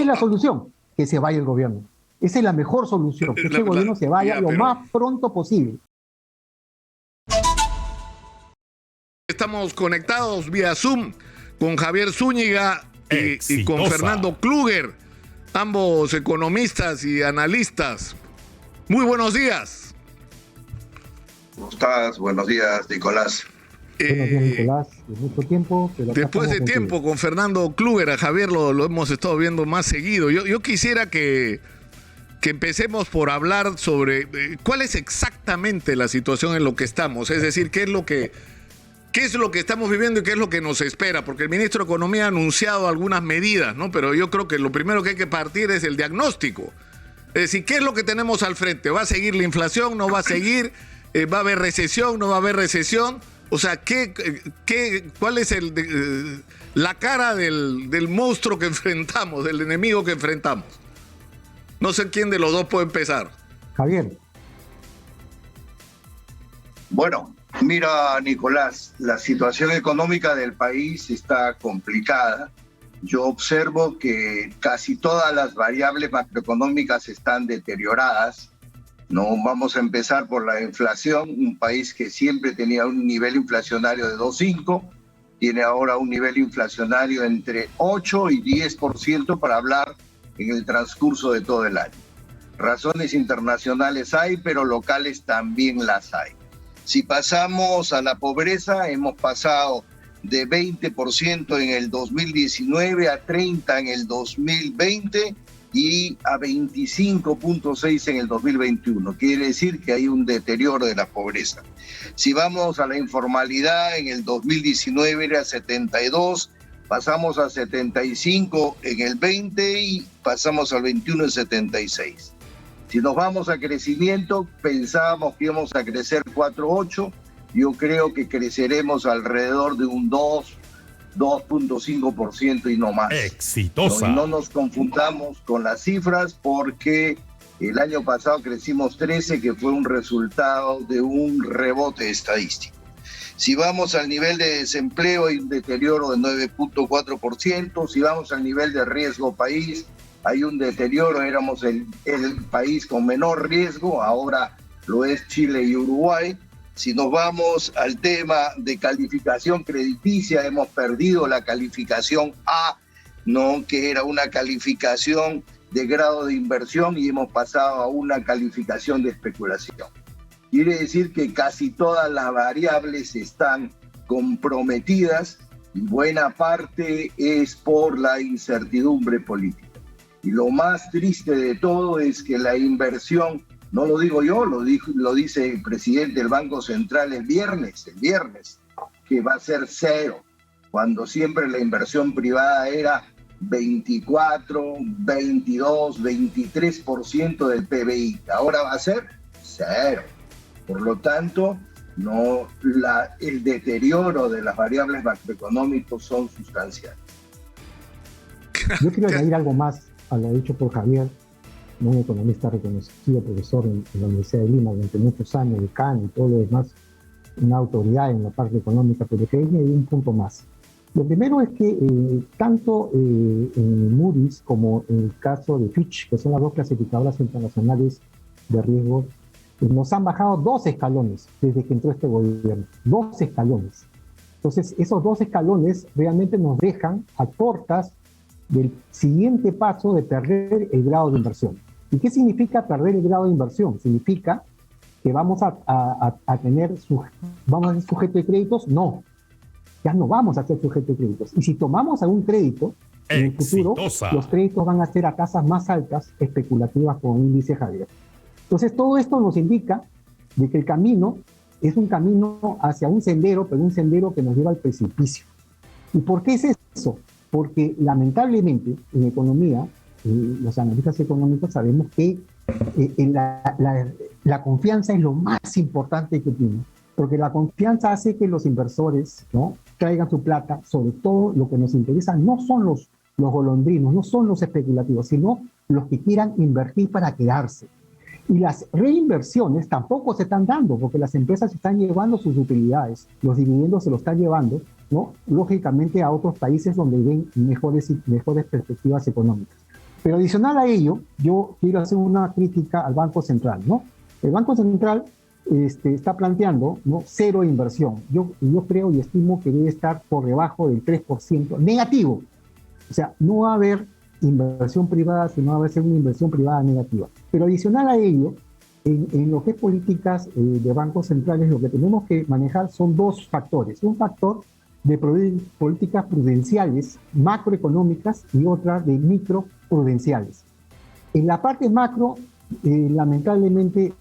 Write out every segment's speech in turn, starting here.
es la solución? Que se vaya el gobierno. Esa es la mejor solución, que este gobierno se vaya lo más pronto posible. Estamos conectados vía Zoom con Javier Zúñiga y con Fernando Kluger, ambos economistas y analistas. Muy buenos días. ¿Cómo estás? Buenos días, Nicolás. Buenos días, Nicolás. De mucho tiempo. Pero después de tiempo con Fernando Kluger, a Javier lo hemos estado viendo más seguido. Yo quisiera que empecemos por hablar sobre cuál es exactamente la situación en lo que estamos. Es decir, qué es lo que estamos viviendo y qué es lo que nos espera. Porque el ministro de Economía ha anunciado algunas medidas, ¿no? Pero yo creo que lo primero que hay que partir es el diagnóstico. Es decir, ¿qué es lo que tenemos al frente? ¿Va a seguir la inflación? ¿No va a seguir? ¿Va a haber recesión? ¿No va a haber recesión? O sea, ¿cuál es la cara del monstruo que enfrentamos, del enemigo que enfrentamos? No sé quién de los dos puede empezar. Javier. Bueno, mira, Nicolás, la situación económica del país está complicada. Yo observo que casi todas las variables macroeconómicas están deterioradas. No vamos a empezar por la inflación, un país que siempre tenía un nivel inflacionario de 2,5, tiene ahora un nivel inflacionario entre 8 y 10% para hablar en el transcurso de todo el año. Razones internacionales hay, pero locales también las hay. Si pasamos a la pobreza, hemos pasado de 20% en el 2019 a 30% en el 2020 y a 25.6 en el 2021. Quiere decir que hay un deterioro de la pobreza. Si vamos a la informalidad, en el 2019 era 72, pasamos a 75 en el 20 y pasamos al 21 en 76. Si nos vamos a crecimiento, pensábamos que íbamos a crecer 4,8, yo creo que creceremos alrededor de un 2.5% y no más. Exitosa. No nos confundamos con las cifras porque el año pasado crecimos 13, que fue un resultado de un rebote estadístico. Si vamos al nivel de desempleo, hay un deterioro de 9.4%. Si vamos al nivel de riesgo país, hay un deterioro. Éramos el país con menor riesgo, ahora lo es Chile y Uruguay. Si nos vamos al tema de calificación crediticia, hemos perdido la calificación A, ¿no? Que era una calificación de grado de inversión, y hemos pasado a una calificación de especulación. Quiere decir que casi todas las variables están comprometidas y buena parte es por la incertidumbre política. Y lo más triste de todo es que la inversión, no lo digo yo, lo dice el presidente del Banco Central el viernes, que va a ser 0, cuando siempre la inversión privada era 24, 22, 23% del PBI. Ahora va a ser 0. Por lo tanto, el deterioro de las variables macroeconómicas son sustanciales. Yo quiero añadir algo más a lo dicho por Javier, un economista reconocido, profesor en la Universidad de Lima durante muchos años, decano y todo lo demás, una autoridad en la parte económica, pero que hay un punto más. Lo primero es que tanto en Moody's como en el caso de Fitch, que son las dos clasificadoras internacionales de riesgo, nos han bajado 2 escalones desde que entró este gobierno, 2 escalones. Entonces, esos 2 escalones realmente nos dejan a portas del siguiente paso de perder el grado de inversión. ¿Y qué significa perder el grado de inversión? Significa que vamos a ser sujeto de créditos. No, ya no vamos a ser sujeto de créditos. Y si tomamos algún crédito, en el futuro, los créditos van a ser a tasas más altas, especulativas, como dice Javier. Entonces, todo esto nos indica de que el camino es un camino hacia un sendero, pero un sendero que nos lleva al precipicio. ¿Y por qué es eso? Porque lamentablemente en economía, los analistas económicos sabemos que la confianza es lo más importante que tiene, porque la confianza hace que los inversores, ¿no?, traigan su plata. Sobre todo lo que nos interesa no son los golondrinos, no son los especulativos, sino los que quieran invertir para quedarse. Y las reinversiones tampoco se están dando, porque las empresas están llevando sus utilidades, los dividendos se los están llevando, ¿no?, lógicamente a otros países donde ven mejores perspectivas económicas. Pero adicional a ello, yo quiero hacer una crítica al Banco Central, ¿no? El Banco Central está planteando, ¿no?, cero inversión. Yo creo y estimo que debe estar por debajo del 3% negativo. O sea, no va a haber inversión privada, sino va a ser una inversión privada negativa. Pero adicional a ello, en lo que es políticas de bancos centrales, lo que tenemos que manejar son dos factores. Un factor de políticas prudenciales, macroeconómicas, y otra de microprudenciales. En la parte macro, lamentablemente,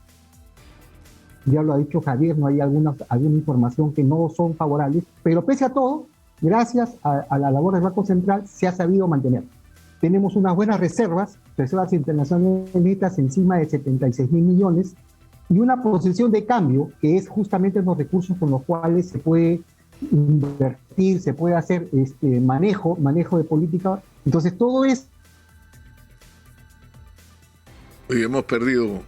ya lo ha dicho Javier, no hay alguna información que no son favorables, pero pese a todo, gracias a la labor del Banco Central, se ha sabido mantener. Tenemos unas buenas reservas internacionales netas encima de 76.000 millones, y una posición de cambio, que es justamente los recursos con los cuales se puede invertir, se puede hacer manejo de política. Entonces todo es... Hoy hemos perdido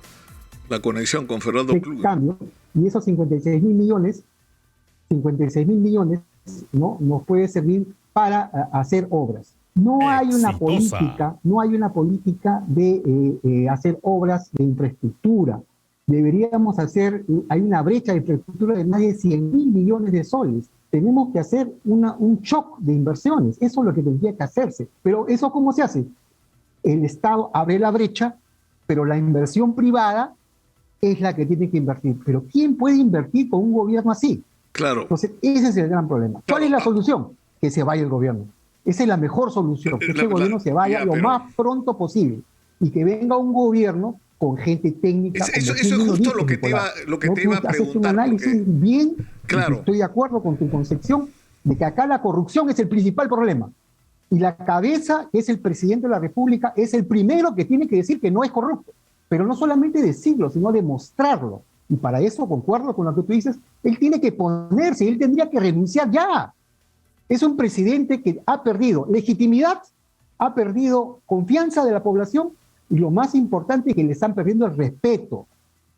la conexión con Fernando Kluger. Cambio, y esos 56.000 millones, ¿no?, nos puede servir para hacer obras. No hay una política de hacer obras de infraestructura. Deberíamos hay una brecha de infraestructura de más de 100.000 millones de soles. Tenemos que hacer un shock de inversiones. Eso es lo que tendría que hacerse. Pero ¿eso cómo se hace? El Estado abre la brecha, pero la inversión privada es la que tiene que invertir. Pero ¿quién puede invertir con un gobierno así? Claro. Entonces, ese es el gran problema. ¿Cuál es la solución? Que se vaya el gobierno. Esa es la mejor solución, que este gobierno se vaya lo más pronto posible y que venga un gobierno con gente técnica. Eso es justo lo que te iba a preguntar. Haces un análisis bien, claro. Estoy de acuerdo con tu concepción de que acá la corrupción es el principal problema. Y la cabeza, que es el presidente de la República, es el primero que tiene que decir que no es corrupto. Pero no solamente decirlo, sino demostrarlo. Y para eso, concuerdo con lo que tú dices, él tiene que ponerse, él tendría que renunciar ya. Es un presidente que ha perdido legitimidad, ha perdido confianza de la población, y lo más importante es que le están perdiendo el respeto.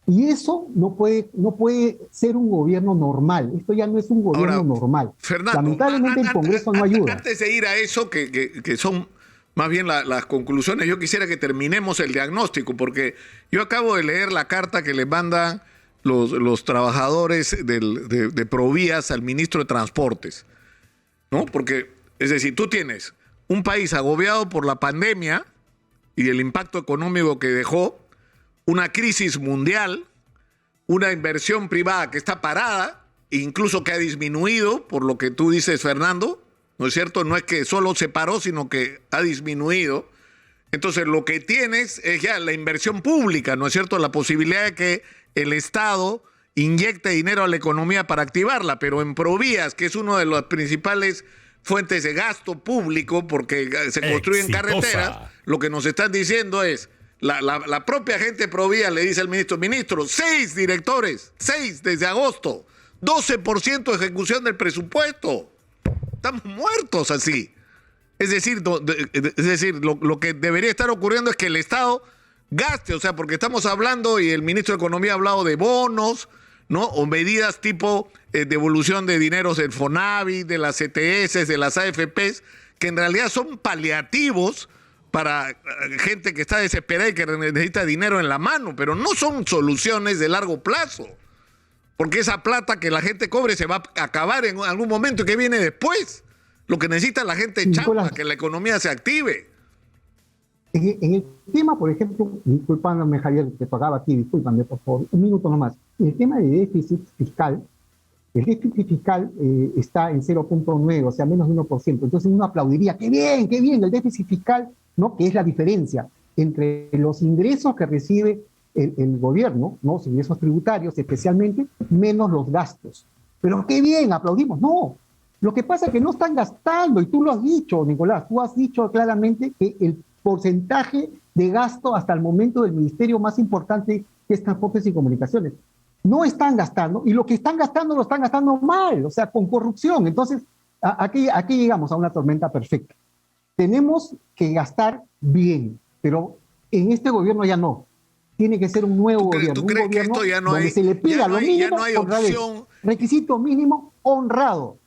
Y eso no puede ser un gobierno normal. Esto ya no es un gobierno normal. Fernando, lamentablemente el Congreso no ayuda. Antes de ir a eso, que son más bien las conclusiones, yo quisiera que terminemos el diagnóstico, porque yo acabo de leer la carta que le mandan los trabajadores de Provías al ministro de Transportes, ¿no? Porque, es decir, tú tienes un país agobiado por la pandemia y el impacto económico que dejó, una crisis mundial, una inversión privada que está parada, incluso que ha disminuido, por lo que tú dices, Fernando, ¿no es cierto? No es que solo se paró, sino que ha disminuido. Entonces, lo que tienes es ya la inversión pública, ¿no es cierto? La posibilidad de que el Estado inyecte dinero a la economía para activarla, pero en Provías, que es una de las principales fuentes de gasto público, porque se construyen carreteras, lo que nos están diciendo es, la propia gente de Provías le dice al ministro, 6 directores, 6 desde agosto, 12% de ejecución del presupuesto. Estamos muertos así. Es decir, lo que debería estar ocurriendo es que el Estado gaste, o sea, porque estamos hablando, y el ministro de Economía ha hablado de bonos, ¿no? O medidas tipo devolución de dineros del FONAVI, de las CTS, de las AFPs, que en realidad son paliativos para gente que está desesperada y que necesita dinero en la mano, pero no son soluciones de largo plazo, porque esa plata que la gente cobre se va a acabar en algún momento que viene después. Lo que necesita la gente es chamba, que la economía se active. En el tema, por ejemplo, disculpándome, Javier, que tocaba aquí, discúlpame, por favor, un minuto nomás. En el tema de déficit fiscal, el déficit fiscal está en 0.9, o sea, menos de 1%. Entonces uno aplaudiría, qué bien, el déficit fiscal, ¿no? Que es la diferencia entre los ingresos que recibe el gobierno, ¿no? Los ingresos tributarios especialmente, menos los gastos. Pero qué bien, aplaudimos. No, lo que pasa es que no están gastando, y tú lo has dicho, Nicolás, tú has dicho claramente que el porcentaje de gasto hasta el momento del ministerio más importante, que es Transportes y Comunicaciones, no están gastando, y lo que están gastando lo están gastando mal, o sea, con corrupción. Entonces, aquí llegamos a una tormenta perfecta. Tenemos que gastar bien, pero en este gobierno ya no. Tiene que ser un nuevo gobierno. ¿Tú crees que esto ya no donde hay, se le pida lo mínimo, ya no hay opción? Requisito mínimo honrado.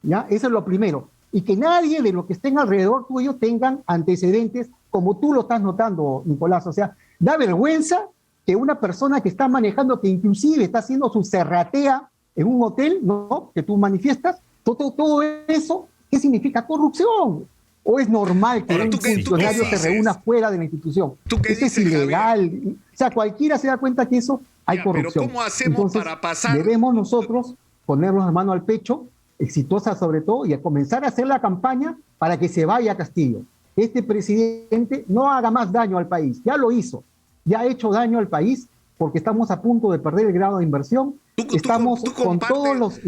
¿Ya? Eso es lo primero. Y que nadie de los que estén alrededor tuyo tengan antecedentes como tú lo estás notando, Nicolás. O sea, da vergüenza que una persona que está manejando, que inclusive está haciendo su serratea en un hotel, ¿no?, que tú manifiestas, todo eso, ¿qué significa? Corrupción. ¿O es normal que Ahora, un funcionario se reúna fuera de la institución? Eso es ilegal. Javier? O sea, cualquiera se da cuenta que eso hay corrupción. Pero ¿cómo hacemos entonces, para pasar? Debemos nosotros ponernos la mano al pecho, exitosa sobre todo, y a comenzar a hacer la campaña para que se vaya a Castillo. Este presidente no haga más daño al país. Ya lo hizo. Ya ha hecho daño al país porque estamos a punto de perder el grado de inversión. Estamos con todos los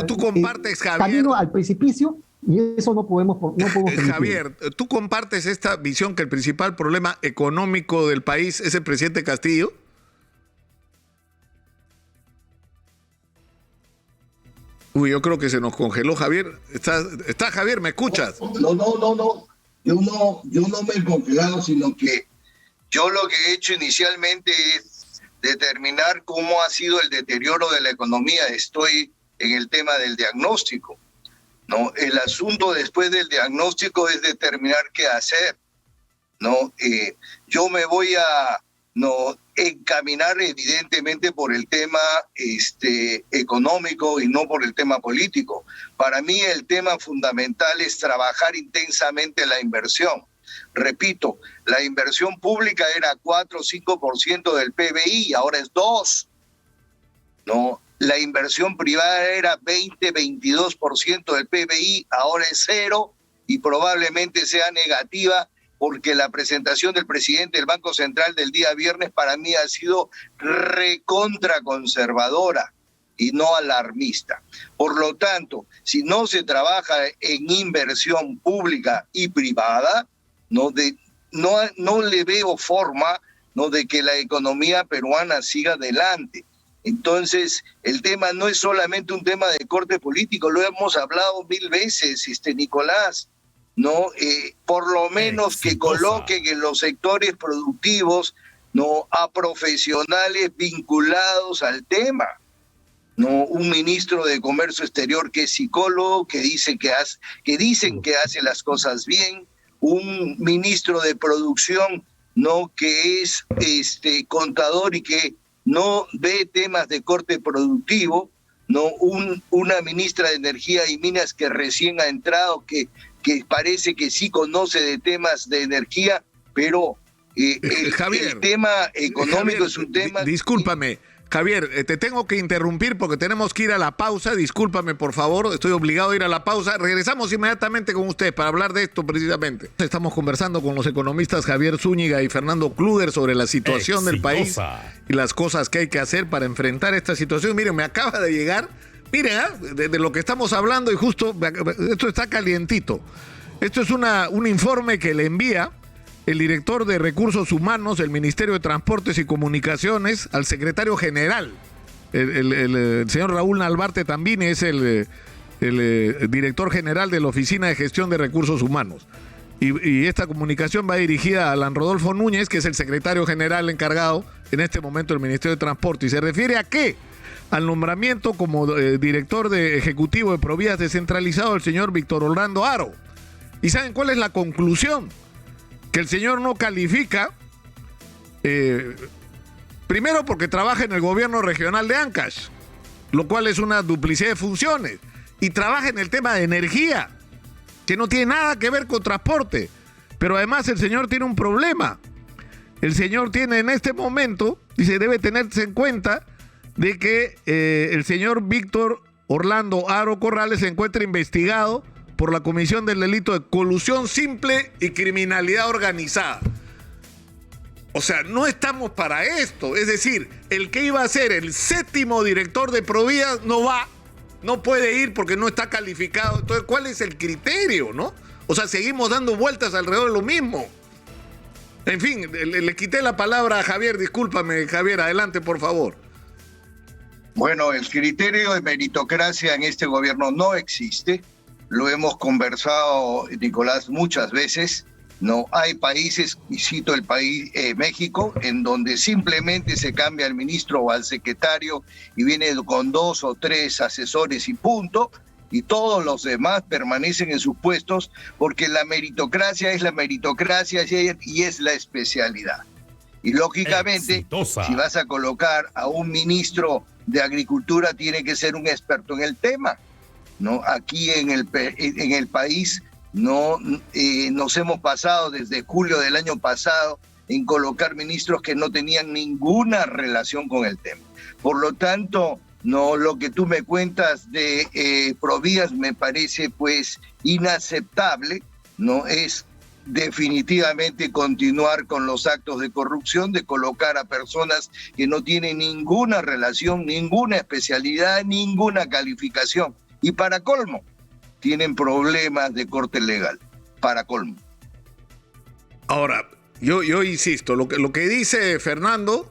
tú compartes, Javier, camino al precipicio. Y eso no podemos permitir. Javier, ¿tú compartes esta visión que el principal problema económico del país es el presidente Castillo? Uy, yo creo que se nos congeló, Javier. ¿Está Javier? ¿Me escuchas? No. Yo no me he congelado, sino que yo lo que he hecho inicialmente es determinar cómo ha sido el deterioro de la economía. Estoy en el tema del diagnóstico. ¿No? El asunto después del diagnóstico es determinar qué hacer, ¿no? Yo me voy a encaminar evidentemente por el tema económico y no por el tema político. Para mí el tema fundamental es trabajar intensamente la inversión. Repito, la inversión pública era 4 o 5% del PBI, ahora es 2%, ¿no? La inversión privada era 20-22% del PBI, ahora es 0% y probablemente sea negativa porque la presentación del presidente del Banco Central del día viernes para mí ha sido recontra conservadora y no alarmista. Por lo tanto, si no se trabaja en inversión pública y privada, no le veo forma, ¿no?, de que la economía peruana siga adelante. Entonces, el tema no es solamente un tema de corte político, lo hemos hablado 1000 veces, Nicolás, ¿no? Por lo menos que coloquen en los sectores productivos, ¿no?, a profesionales vinculados al tema, ¿no? Un ministro de Comercio Exterior que es psicólogo, que dicen que hace las cosas bien, un ministro de Producción, ¿no?, que es contador y que no ve temas de corte productivo, ¿no? Una ministra de Energía y Minas que recién ha entrado, que parece que sí conoce de temas de energía, pero el tema económico, Javier, es un tema... Discúlpame, Javier, te tengo que interrumpir porque tenemos que ir a la pausa. Discúlpame, por favor, estoy obligado a ir a la pausa. Regresamos inmediatamente con ustedes para hablar de esto precisamente. Estamos conversando con los economistas Javier Zúñiga y Fernando Kluger sobre la situación del país y las cosas que hay que hacer para enfrentar esta situación. Miren, me acaba de llegar, miren, de lo que estamos hablando y justo, esto está calientito. Esto es un informe que le envía el director de Recursos Humanos del Ministerio de Transportes y Comunicaciones al secretario general. El señor Raúl Nalbarte también es el director general de la Oficina de Gestión de Recursos Humanos. Y esta comunicación va dirigida a Alan Rodolfo Núñez, que es el secretario general encargado en este momento del Ministerio de Transporte. ¿Y se refiere a qué? Al nombramiento como director ejecutivo de Provías descentralizado del señor Víctor Orlando Haro. ¿Y saben cuál es la conclusión? Que el señor no califica, primero porque trabaja en el gobierno regional de Ancash, lo cual es una duplicidad de funciones, y trabaja en el tema de energía, que no tiene nada que ver con transporte, pero además el señor tiene un problema. El señor tiene en este momento, dice, debe tenerse en cuenta de que el señor Víctor Orlando Haro Corrales se encuentra investigado por la comisión del delito de colusión simple y criminalidad organizada. O sea, no estamos para esto. Es decir, el que iba a ser el 7º director de Provías no puede ir porque no está calificado. Entonces, ¿cuál es el criterio, no? O sea, seguimos dando vueltas alrededor de lo mismo. En fin, le quité la palabra a Javier. Discúlpame, Javier, adelante, por favor. Bueno, el criterio de meritocracia en este gobierno no existe. Lo hemos conversado, Nicolás, muchas veces. No hay países, y cito el país México, en donde simplemente se cambia al ministro o al secretario y viene con 2 o 3 asesores y punto, y todos los demás permanecen en sus puestos porque la meritocracia es la meritocracia y es la especialidad. Y lógicamente, Exitosa. si vas a colocar a un ministro de Agricultura, tiene que ser un experto en el tema, ¿no? Aquí en el país no nos hemos pasado desde julio del año pasado en colocar ministros que no tenían ninguna relación con el tema. Por lo tanto, no, lo que tú me cuentas de Provías me parece pues inaceptable, ¿no? Es definitivamente continuar con los actos de corrupción, de colocar a personas que no tienen ninguna relación, ninguna especialidad, ninguna calificación. Y para colmo, tienen problemas de corte legal, para colmo. Ahora, yo insisto, lo que dice Fernando,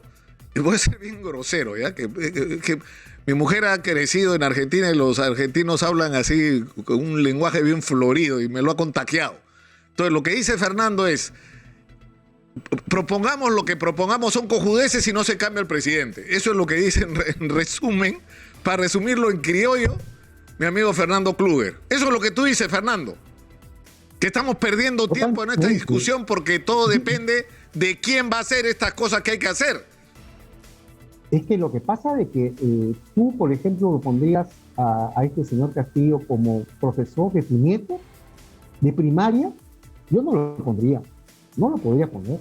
y voy a ser bien grosero, ¿ya? Que mi mujer ha crecido en Argentina y los argentinos hablan así, con un lenguaje bien florido, y me lo ha contagiado. Entonces, lo que dice Fernando es, propongamos lo que propongamos, son cojudeces y no se cambia el presidente. Eso es lo que dice en resumen, para resumirlo en criollo, mi amigo Fernando Kluger. Eso es lo que tú dices, Fernando. Que estamos perdiendo tiempo en esta discusión porque todo depende de quién va a hacer estas cosas que hay que hacer. Es que lo que pasa de que tú, por ejemplo, lo pondrías a este señor Castillo como profesor de tu nieto, de primaria. Yo no lo pondría, no lo podría poner.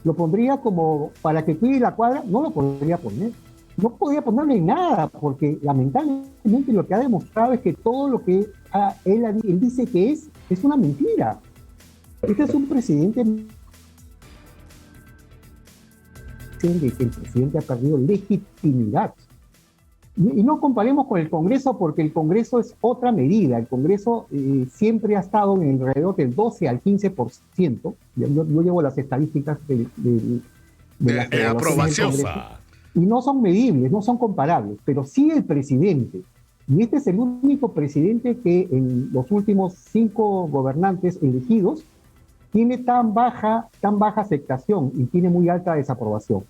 Lo pondría como para que cuide la cuadra, no lo podría poner. No podría ponerle nada, porque lamentablemente lo que ha demostrado es que todo lo que él dice que es una mentira. Este es un presidente de que el presidente ha perdido legitimidad. Y no comparemos con el Congreso, porque el Congreso es otra medida. El Congreso siempre ha estado en alrededor del 12 al 15%. Yo llevo las estadísticas de aprobación. Y no son medibles, no son comparables, pero sí el presidente. Y este es el único presidente que en los últimos 5 gobernantes elegidos tiene tan baja aceptación y tiene muy alta desaprobación.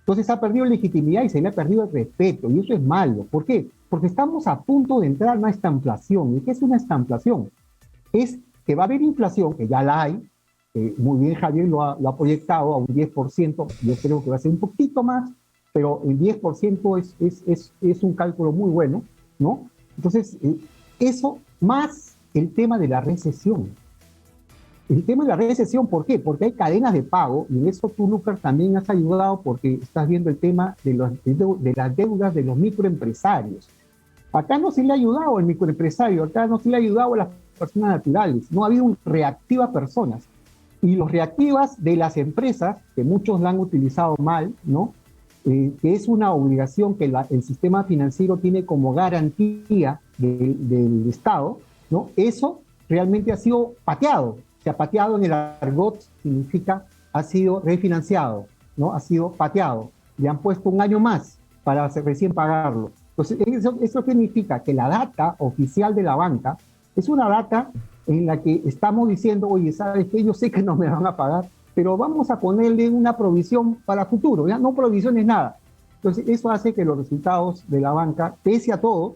Entonces ha perdido legitimidad y se le ha perdido el respeto, y eso es malo. ¿Por qué? Porque estamos a punto de entrar en una estanflación. ¿Y qué es una estanflación? Es que va a haber inflación, que ya la hay. Muy bien, Javier lo ha proyectado a un 10%. Yo creo que va a ser un poquito más, pero el 10% es un cálculo muy bueno, ¿no? Entonces, eso más el tema de la recesión. El tema de la recesión, ¿por qué? Porque hay cadenas de pago, y en eso tú, Lucas, también has ayudado porque estás viendo el tema de las deudas de los microempresarios. Acá no se le ha ayudado al microempresario, acá no se le ha ayudado a las personas naturales, no ha habido un reactiva personas. Y los reactivas de las empresas, que muchos la han utilizado mal, ¿no? Que es una obligación que el sistema financiero tiene como garantía del Estado, ¿no? Eso realmente ha sido pateado. Se ha pateado en el argot, significa ha sido refinanciado, ¿no? Ha sido pateado. Le han puesto un año más para recién pagarlo. Entonces, eso significa que la data oficial de la banca es una data en la que estamos diciendo, oye, ¿sabes qué? Yo sé que no me van a pagar, pero vamos a ponerle una provisión para futuro, ¿ya? No provisiones nada. Entonces, eso hace que los resultados de la banca, pese a todo,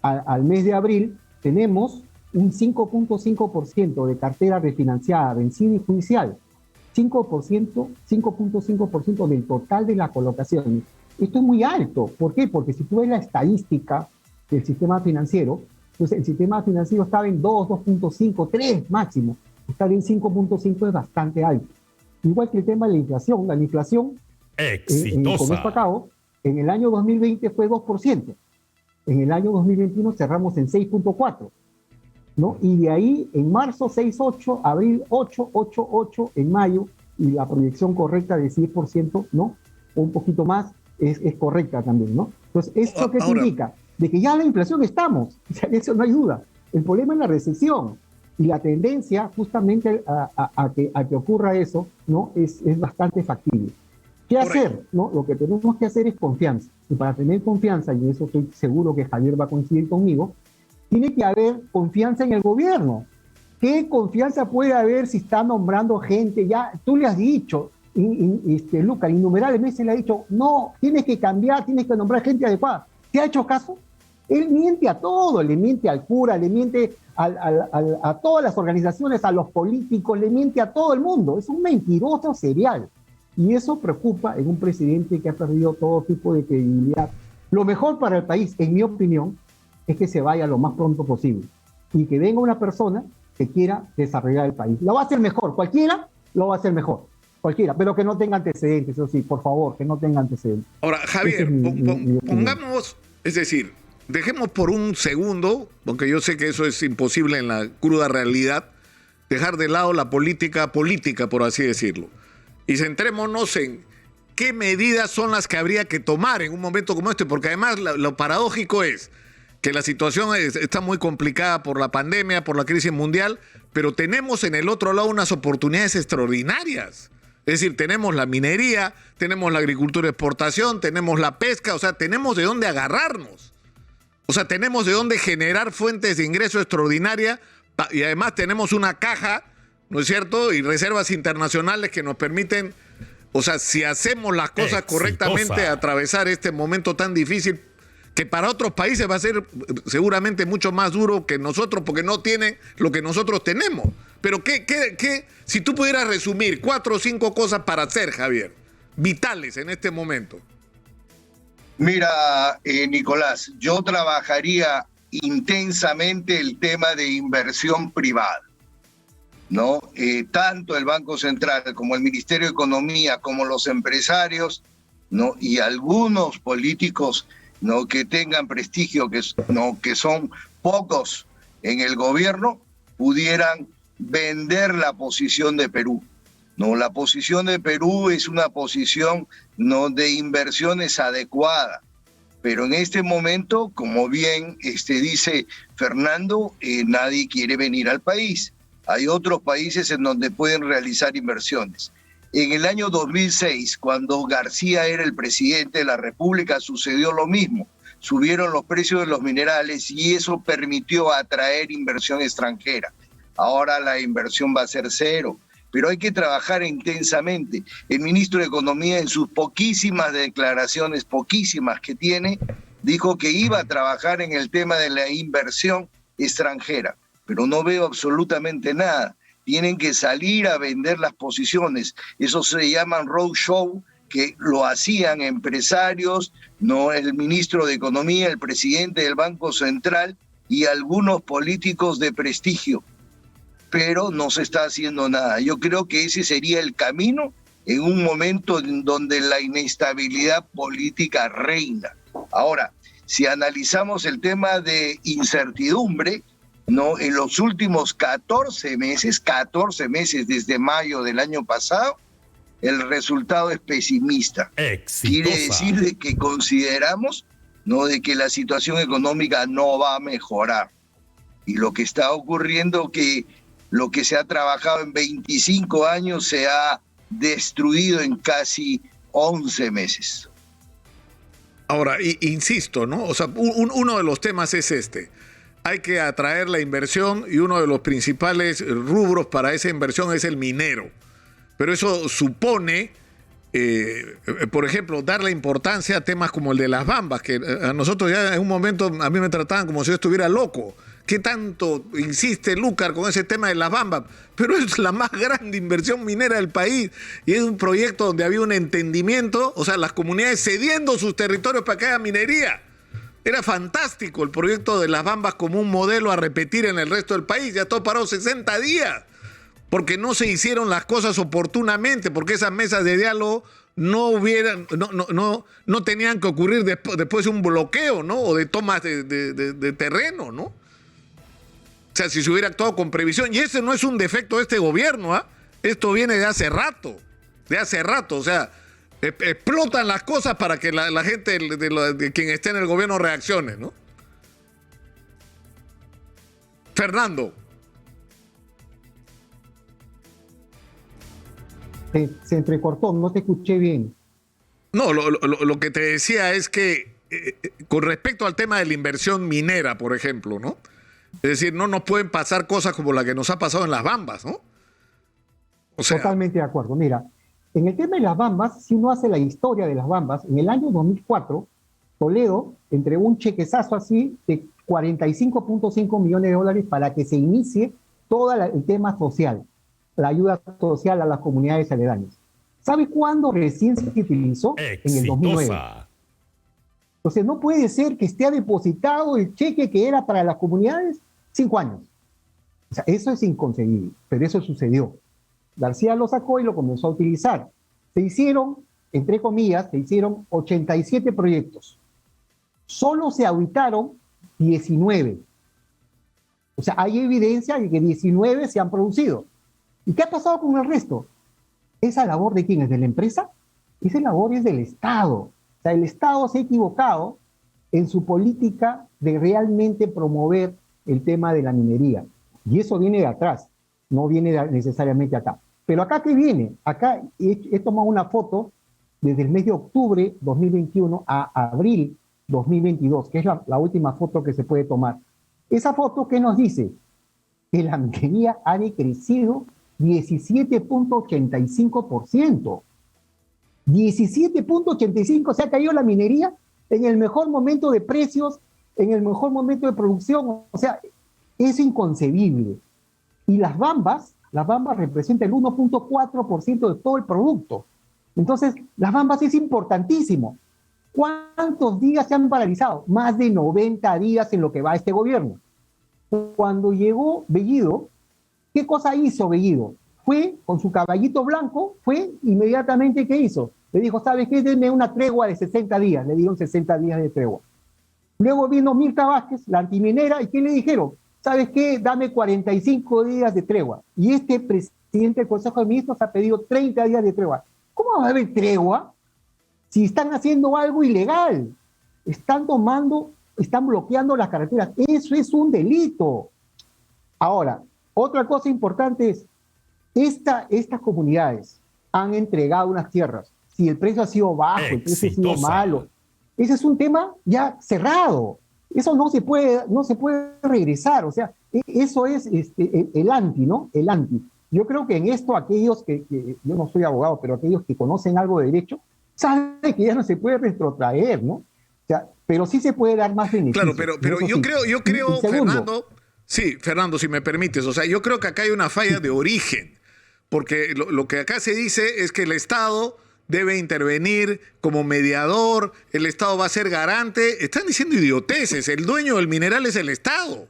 al mes de abril, tenemos un 5.5% de cartera refinanciada, vencida y judicial. 5.5% del total de la colocación. Esto es muy alto. ¿Por qué? Porque si tú ves la estadística del sistema financiero, pues el sistema financiero estaba en 2, 2.5, 3 máximo. Estar en 5.5 es bastante alto. Igual que el tema de la inflación. La inflación, exitosa. Con esto acabo, en el año 2020 fue 2%. En el año 2021 cerramos en 6.4%. ¿no? Y de ahí, en marzo 6.8%, abril 8.8%, en mayo, y la proyección correcta de 10%, ¿no? O un poquito más, es correcta también, ¿no? Entonces, ¿esto qué significa? De que ya la inflación estamos, o sea, eso no hay duda. El problema es la recesión, y la tendencia justamente a que ocurra eso, ¿no? Es bastante factible. ¿Qué hacer? ¿No? Lo que tenemos que hacer es confianza. Y para tener confianza, y eso estoy seguro que Javier va a coincidir conmigo, tiene que haber confianza en el gobierno. ¿Qué confianza puede haber si está nombrando gente? Ya tú le has dicho, Luca, innumerables veces le ha dicho, no, tienes que cambiar, tienes que nombrar gente adecuada. ¿Te ha hecho caso? Él miente a todo, le miente al cura, le miente a todas las organizaciones, a los políticos, le miente a todo el mundo. Es un mentiroso serial. Y eso preocupa en un presidente que ha perdido todo tipo de credibilidad. Lo mejor para el país, en mi opinión, es que se vaya lo más pronto posible y que venga una persona que quiera desarrollar el país. Lo va a hacer mejor, cualquiera lo va a hacer mejor, cualquiera, pero que no tenga antecedentes, eso sí, por favor, que no tenga antecedentes. Ahora, Javier, pongamos, es decir, dejemos por un segundo, porque yo sé que eso es imposible en la cruda realidad, dejar de lado la política, por así decirlo, y centrémonos en qué medidas son las que habría que tomar en un momento como este, porque además lo paradójico es que la situación está muy complicada por la pandemia, por la crisis mundial, pero tenemos en el otro lado unas oportunidades extraordinarias. Es decir, tenemos la minería, tenemos la agricultura de exportación, tenemos la pesca, o sea, tenemos de dónde agarrarnos. O sea, tenemos de dónde generar fuentes de ingreso extraordinaria y además tenemos una caja, ¿no es cierto? Y reservas internacionales que nos permiten, o sea, si hacemos las cosas correctamente, atravesar este momento tan difícil que para otros países va a ser seguramente mucho más duro que nosotros porque no tienen lo que nosotros tenemos. Pero si tú pudieras resumir 4 o 5 cosas para hacer, Javier, vitales en este momento. Mira, Nicolás, yo trabajaría intensamente el tema de inversión privada, ¿no? Tanto el Banco Central como el Ministerio de Economía, como los empresarios, ¿no? Y algunos políticos, ¿no? Que tengan prestigio, que son pocos en el gobierno, pudieran vender la posición de Perú. No, la posición de Perú es una posición, no, de inversiones adecuada, pero en este momento, como bien dice Fernando, nadie quiere venir al país. Hay otros países en donde pueden realizar inversiones. En el año 2006, cuando García era el presidente de la República, sucedió lo mismo. Subieron los precios de los minerales y eso permitió atraer inversión extranjera. Ahora la inversión va a ser cero, pero hay que trabajar intensamente. El ministro de Economía, en sus poquísimas declaraciones, poquísimas que tiene, dijo que iba a trabajar en el tema de la inversión extranjera, pero no veo absolutamente nada. Tienen que salir a vender las posiciones. Eso se llaman roadshow, que lo hacían empresarios, no el ministro de Economía, el presidente del Banco Central y algunos políticos de prestigio. Pero no se está haciendo nada. Yo creo que ese sería el camino en un momento en donde la inestabilidad política reina. Ahora, si analizamos el tema de incertidumbre, ¿no? En los últimos 14 meses desde mayo del año pasado, el resultado es pesimista. Exitosa. Quiere decir de que consideramos, ¿no?, de que la situación económica no va a mejorar. Y lo que está ocurriendo que lo que se ha trabajado en 25 años se ha destruido en casi 11 meses. Ahora, insisto, ¿no? O sea, uno de los temas es este. Hay que atraer la inversión y uno de los principales rubros para esa inversión es el minero. Pero eso supone, por ejemplo, darle importancia a temas como el de las bambas, que a nosotros ya en un momento a mí me trataban como si yo estuviera loco. ¿Qué tanto insiste Lúcar con ese tema de las bambas? Pero es la más grande inversión minera del país y es un proyecto donde había un entendimiento, o sea, las comunidades cediendo sus territorios para que haya minería. Era fantástico el proyecto de las bambas como un modelo a repetir en el resto del país. Ya todo paró 60 días porque no se hicieron las cosas oportunamente, porque esas mesas de diálogo no tenían que ocurrir después de un bloqueo, ¿no? O de tomas de terreno, ¿no? O sea, si se hubiera actuado con previsión. Y ese no es un defecto de este gobierno, ¿ah? Esto viene de hace rato. O sea, explotan las cosas para que la gente de quien esté en el gobierno reaccione, ¿no? Fernando. Se entrecortó, no te escuché bien. No, lo que te decía es que con respecto al tema de la inversión minera, por ejemplo, ¿no? Es decir, no nos pueden pasar cosas como la que nos ha pasado en las bambas, ¿no? O sea, totalmente de acuerdo. Mira, en el tema de las bambas, si uno hace la historia de las bambas, en el año 2004 Toledo entregó un chequezazo así de 45.5 millones de dólares para que se inicie todo el tema social, la ayuda social a las comunidades aledañas. ¿Sabe cuándo recién se utilizó? En el 2009. Entonces no puede ser que esté depositado el cheque que era para las comunidades 5 años. O sea, eso es inconcebible, pero eso sucedió. García lo sacó y lo comenzó a utilizar. Se hicieron, entre comillas, 87 proyectos. Solo se auditaron 19. O sea, hay evidencia de que 19 se han producido. ¿Y qué ha pasado con el resto? ¿Esa labor de quién es? ¿De la empresa? Esa labor es del Estado. O sea, el Estado se ha equivocado en su política de realmente promover el tema de la minería. Y eso viene de atrás, no viene necesariamente acá. Pero acá, ¿qué viene? Acá he tomado una foto desde el mes de octubre 2021 a abril 2022, que es la última foto que se puede tomar. Esa foto, ¿qué nos dice? Que la minería ha decrecido 17.85%. 17.85%, se ha caído la minería en el mejor momento de precios, en el mejor momento de producción. O sea, es inconcebible. Y las bambas representan el 1.4% de todo el producto. Entonces, las bambas es importantísimo. ¿Cuántos días se han paralizado? Más de 90 días en lo que va este gobierno. Cuando llegó Bellido, ¿qué cosa hizo Bellido? Fue con su caballito blanco, fue inmediatamente, ¿qué hizo? Le dijo, ¿sabes qué? Denme una tregua de 60 días. Le dieron 60 días de tregua. Luego vino Mirta Vázquez, la antiminera, ¿y qué le dijeron? ¿Sabes qué? Dame 45 días de tregua. Y este presidente del Consejo de Ministros ha pedido 30 días de tregua. ¿Cómo va a haber tregua si están haciendo algo ilegal? Están bloqueando las carreteras. Eso es un delito. Ahora, otra cosa importante es, estas comunidades han entregado unas tierras. Si el precio ha sido bajo, el precio ha sido malo, ese es un tema ya cerrado. Eso no se puede regresar. O sea, eso es el anti, ¿no? El anti. Yo creo que en esto aquellos que yo no soy abogado, pero aquellos que conocen algo de derecho, saben que ya no se puede retrotraer, ¿no? O sea, pero sí se puede dar más beneficios. Claro, pero yo creo, Fernando, sí, Fernando, si me permites, o sea, yo creo que acá hay una falla de origen, porque lo que acá se dice es que el Estado debe intervenir como mediador, el Estado va a ser garante. Están diciendo idioteces, el dueño del mineral es el Estado.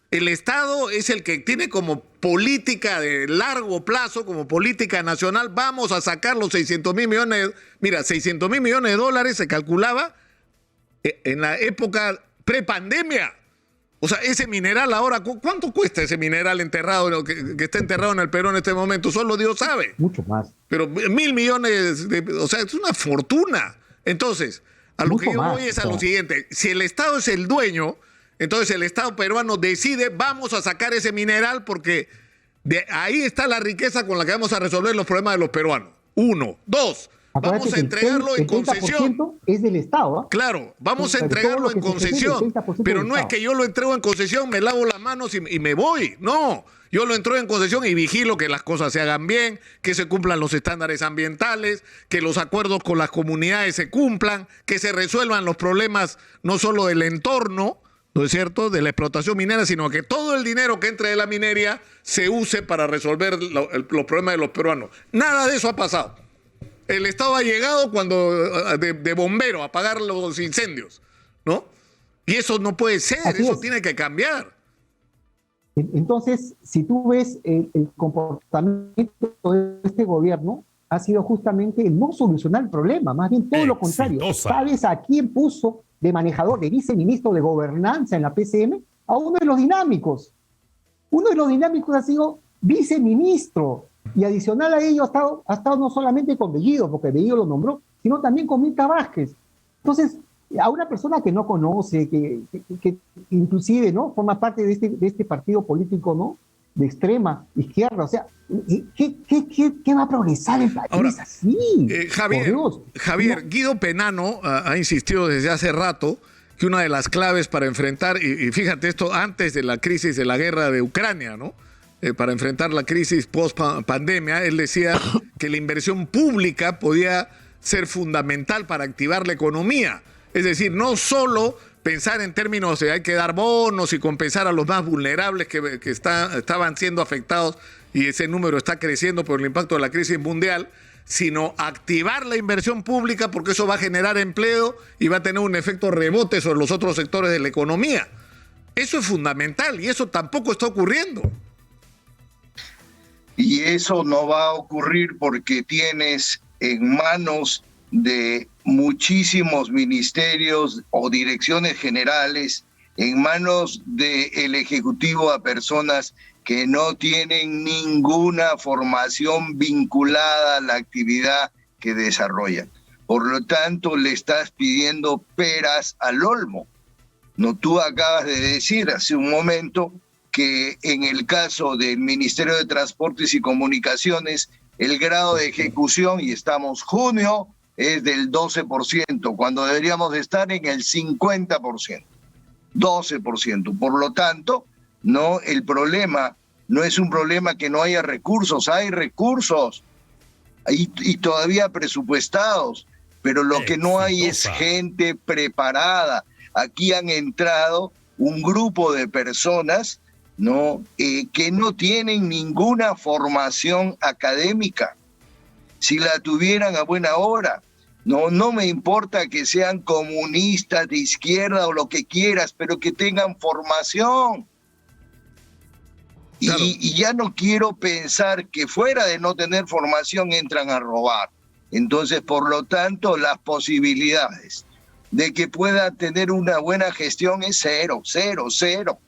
El Estado es el que tiene como política de largo plazo, como política nacional, vamos a sacar los 600.000 millones, mira, 600.000 millones de dólares se calculaba en la época prepandemia. O sea, ese mineral ahora, ¿cuánto cuesta ese mineral enterrado, que está enterrado en el Perú en este momento? Solo Dios sabe. Mucho más. Pero 1.000 millones, o sea, es una fortuna. Entonces, a lo que yo voy es a lo siguiente. Si el Estado es el dueño, entonces el Estado peruano decide, vamos a sacar ese mineral porque de ahí está la riqueza con la que vamos a resolver los problemas de los peruanos. 1. 2. Vamos a entregarlo en concesión. Es del Estado, ¿eh? Claro, vamos a entregarlo en concesión. Pero no es que yo lo entrego en concesión, me lavo las manos y me voy. No, yo lo entrego en concesión y vigilo que las cosas se hagan bien, que se cumplan los estándares ambientales, que los acuerdos con las comunidades se cumplan, que se resuelvan los problemas no solo del entorno, ¿no es cierto?, de la explotación minera, sino que todo el dinero que entre de la minería se use para resolver los problemas de los peruanos. Nada de eso ha pasado. El Estado ha llegado de bombero a apagar los incendios, ¿no? Y eso no puede ser, eso tiene que cambiar. Entonces, si tú ves el comportamiento de este gobierno, ha sido justamente no solucionar el problema, más bien todo lo contrario. ¿Sabes a quién puso de manejador, de viceministro de gobernanza en la PCM? A uno de los dinámicos. Uno de los dinámicos ha sido viceministro. Y adicional a ello ha estado no solamente con Bellido, porque Bellido lo nombró, sino también con Mirta Vázquez. Entonces, a una persona que no conoce, que inclusive no forma parte de este partido político, ¿no?, de extrema izquierda, o sea, ¿qué va a progresar el país? Ahora, así? Javier, Guido Penano ha insistido desde hace rato que una de las claves para enfrentar, y fíjate esto antes de la crisis de la guerra de Ucrania, ¿no?, para enfrentar la crisis post-pandemia, él decía que la inversión pública podía ser fundamental para activar la economía. Es decir, no solo pensar en términos de hay que dar bonos y compensar a los más vulnerables que estaban siendo afectados y ese número está creciendo por el impacto de la crisis mundial, sino activar la inversión pública porque eso va a generar empleo y va a tener un efecto rebote sobre los otros sectores de la economía. Eso es fundamental y eso tampoco está ocurriendo. Y eso no va a ocurrir porque tienes en manos de muchísimos ministerios o direcciones generales, en manos del Ejecutivo a personas que no tienen ninguna formación vinculada a la actividad que desarrollan. Por lo tanto, le estás pidiendo peras al olmo. No, tú acabas de decir hace un momento que en el caso del Ministerio de Transportes y Comunicaciones, el grado de ejecución, y estamos junio, es del 12%, cuando deberíamos de estar en el 50%, 12%. Por lo tanto, no, el problema no es un problema que no haya recursos, hay recursos y todavía presupuestados, pero lo que no hay es gente preparada. Aquí han entrado un grupo de personas, ¿no? Que no tienen ninguna formación académica. Si la tuvieran a buena hora, no me importa que sean comunistas de izquierda o lo que quieras, pero que tengan formación. Claro. Y ya no quiero pensar que fuera de no tener formación entran a robar. Entonces, por lo tanto, las posibilidades de que pueda tener una buena gestión es cero, cero, cero.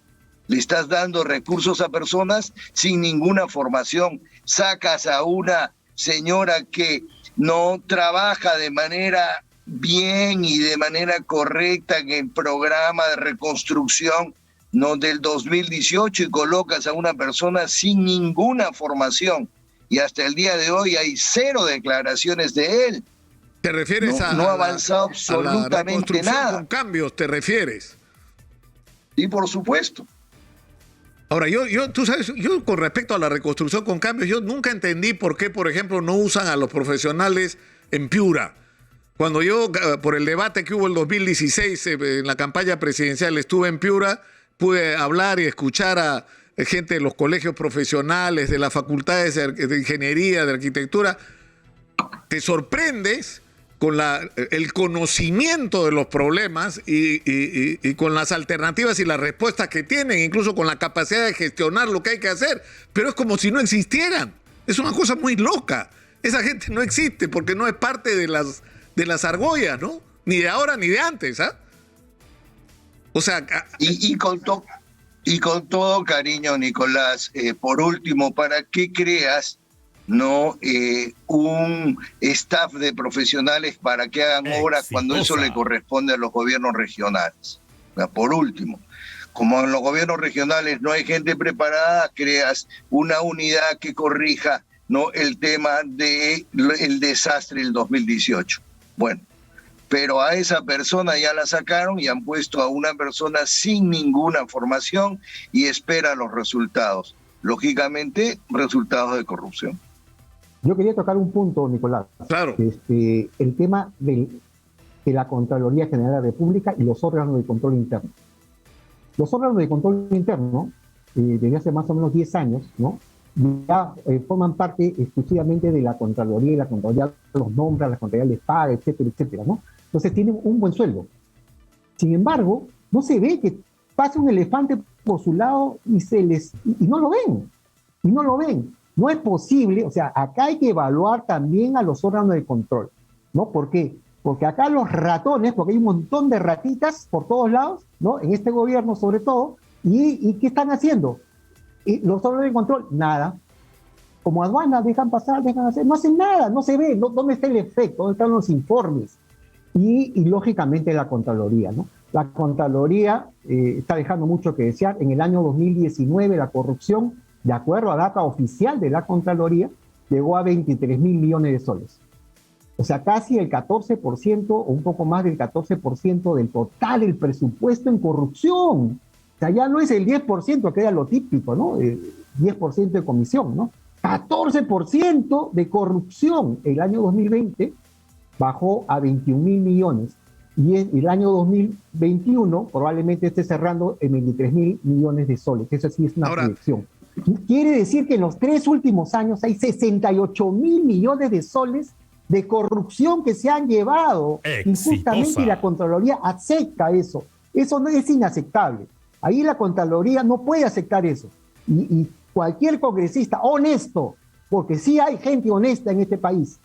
Le estás dando recursos a personas sin ninguna formación. Sacas a una señora que no trabaja de manera bien y de manera correcta en el programa de reconstrucción, ¿no?, del 2018 y colocas a una persona sin ninguna formación. Y hasta el día de hoy hay cero declaraciones de él. ¿Te refieres no ha avanzado absolutamente nada? Con cambios, ¿te refieres? Sí, por supuesto. Ahora, tú sabes, yo con respecto a la reconstrucción con cambios, yo nunca entendí por qué, por ejemplo, no usan a los profesionales en Piura. Cuando yo, por el debate que hubo en el 2016 en la campaña presidencial, estuve en Piura, pude hablar y escuchar a gente de los colegios profesionales, de las facultades de ingeniería, de arquitectura. Te sorprendes con el conocimiento de los problemas y con las alternativas y las respuestas que tienen, incluso con la capacidad de gestionar lo que hay que hacer, pero es como si no existieran. Es una cosa muy loca. Esa gente no existe porque no es parte de las argollas, ¿no? Ni de ahora ni de antes, ¿ah? O sea... Y con todo cariño, Nicolás, por último, ¿para qué creas un staff de profesionales para que hagan obras cuando eso le corresponde a los gobiernos regionales? Por último, como en los gobiernos regionales no hay gente preparada, creas una unidad que corrija, ¿no?, el tema del desastre del 2018. Bueno, pero a esa persona ya la sacaron y han puesto a una persona sin ninguna formación y espera los resultados. Lógicamente, resultados de corrupción. Yo quería tocar un punto, Nicolás. Claro. El tema de la Contraloría General de la República y los órganos de control interno. Los órganos de control interno, desde hace más o menos 10 años, ¿no?, ya forman parte exclusivamente de la Contraloría, y la Contraloría los nombra, la Contraloría les paga, etcétera, etcétera, ¿no? Entonces tienen un buen sueldo. Sin embargo, no se ve que pase un elefante por su lado y no lo ven. Y no lo ven. No es posible, o sea, acá hay que evaluar también a los órganos de control, ¿no? ¿Por qué? Porque acá los ratones, porque hay un montón de ratitas por todos lados, ¿no?, en este gobierno sobre todo, ¿y qué están haciendo? Y los órganos de control, nada. Como aduanas, dejan pasar, dejan hacer, no hacen nada, no se ve, ¿dónde está el efecto? ¿Dónde están los informes? Y lógicamente la Contraloría, ¿no? La Contraloría está dejando mucho que desear. En el año 2019 la corrupción, de acuerdo a data oficial de la Contraloría, llegó a 23.000 millones de soles. O sea, casi el 14% o un poco más del 14% del total del presupuesto en corrupción. O sea, ya no es el 10%, que era lo típico, ¿no? 10% de comisión, ¿no? 14% de corrupción. El año 2020 bajó a 21.000 millones. y el año 2021 probablemente esté cerrando en 23.000 millones de soles. Eso sí es una proyección. Quiere decir que en los 3 últimos años hay 68.000 millones de soles de corrupción que se han llevado injustamente, y la Contraloría acepta eso. Eso no es inaceptable. Ahí la Contraloría no puede aceptar eso. Y cualquier congresista honesto, porque sí hay gente honesta en este país,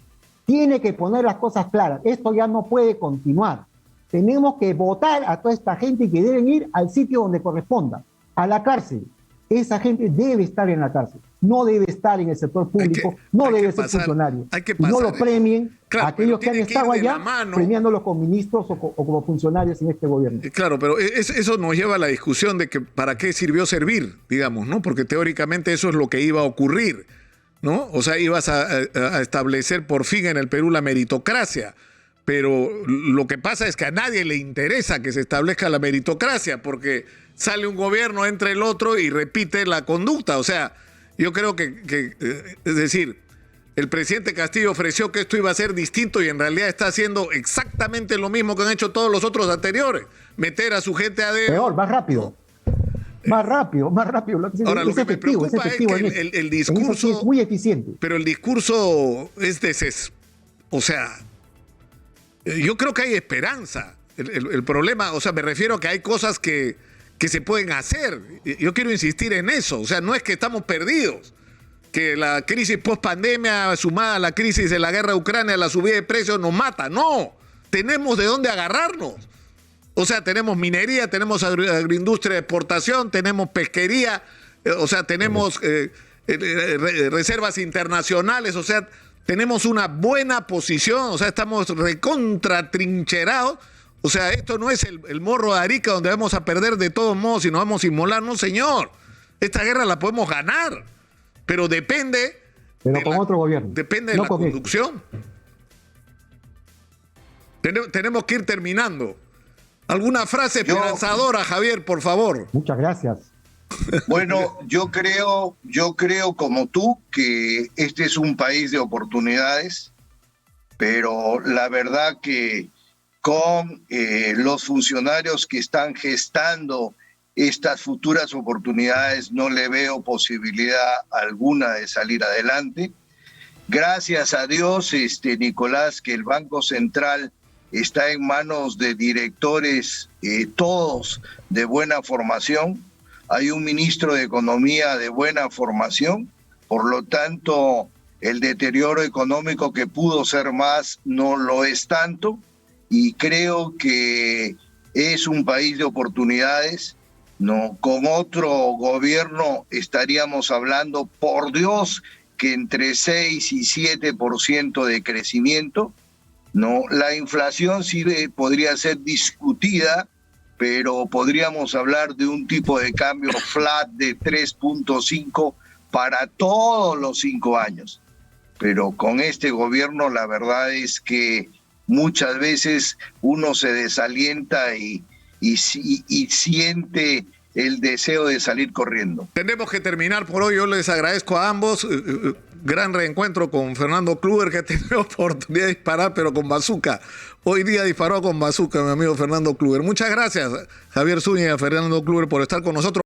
tiene que poner las cosas claras. Esto ya no puede continuar. Tenemos que votar a toda esta gente que deben ir al sitio donde corresponda, a la cárcel. Esa gente debe estar en la cárcel, no debe estar en el sector público, no debe ser funcionario. Y no lo premien a aquellos que han estado allá premiándolos como ministros o como funcionarios en este gobierno. Claro, pero eso nos lleva a la discusión de que para qué sirvió servir, digamos, ¿no? Porque teóricamente eso es lo que iba a ocurrir, ¿no? O sea, ibas a establecer por fin en el Perú la meritocracia. Pero lo que pasa es que a nadie le interesa que se establezca la meritocracia, porque sale un gobierno, entra el otro y repite la conducta. O sea, yo creo que es decir, el presidente Castillo ofreció que esto iba a ser distinto y en realidad está haciendo exactamente lo mismo que han hecho todos los otros anteriores. Meter a su gente a dedo. Peor, más rápido. Más rápido. Ahora, lo que me preocupa es que el discurso es muy eficiente. Pero el discurso es o sea, yo creo que hay esperanza. El problema, o sea, me refiero a que hay cosas que se pueden hacer. Yo quiero insistir en eso. O sea, no es que estamos perdidos. Que la crisis post-pandemia sumada a la crisis de la guerra de Ucrania, la subida de precios nos mata. No, tenemos de dónde agarrarnos. O sea, tenemos minería, tenemos agroindustria de exportación, tenemos pesquería, o sea, tenemos reservas internacionales, o sea, tenemos una buena posición, o sea, estamos recontratrincherados. O sea, esto no es el Morro de Arica donde vamos a perder de todos modos y nos vamos a inmolar. No, señor. Esta guerra la podemos ganar, pero depende... Pero con otro gobierno. Depende de la conducción. Tenemos que ir terminando. ¿Alguna frase esperanzadora, Javier, por favor? Muchas gracias. Bueno, yo creo como tú que este es un país de oportunidades, pero la verdad que con los funcionarios que están gestando estas futuras oportunidades no le veo posibilidad alguna de salir adelante. Gracias a Dios, Nicolás, que el Banco Central está en manos de directores todos de buena formación. Hay un ministro de Economía de buena formación, por lo tanto, el deterioro económico que pudo ser más no lo es tanto, y creo que es un país de oportunidades. No, con otro gobierno estaríamos hablando, por Dios, que entre 6 y 7% de crecimiento. No, la inflación sí podría ser discutida, pero podríamos hablar de un tipo de cambio flat de 3.5 para todos los 5 años. Pero con este gobierno la verdad es que muchas veces uno se desalienta y siente el deseo de salir corriendo. Tenemos que terminar por hoy. Yo les agradezco a ambos. Gran reencuentro con Fernando Kluwer, que ha tenido oportunidad de disparar, pero con bazooka. Hoy día disparó con bazooka, mi amigo Fernando Kluwer. Muchas gracias, Javier Zúñiga y a Fernando Kluwer, por estar con nosotros.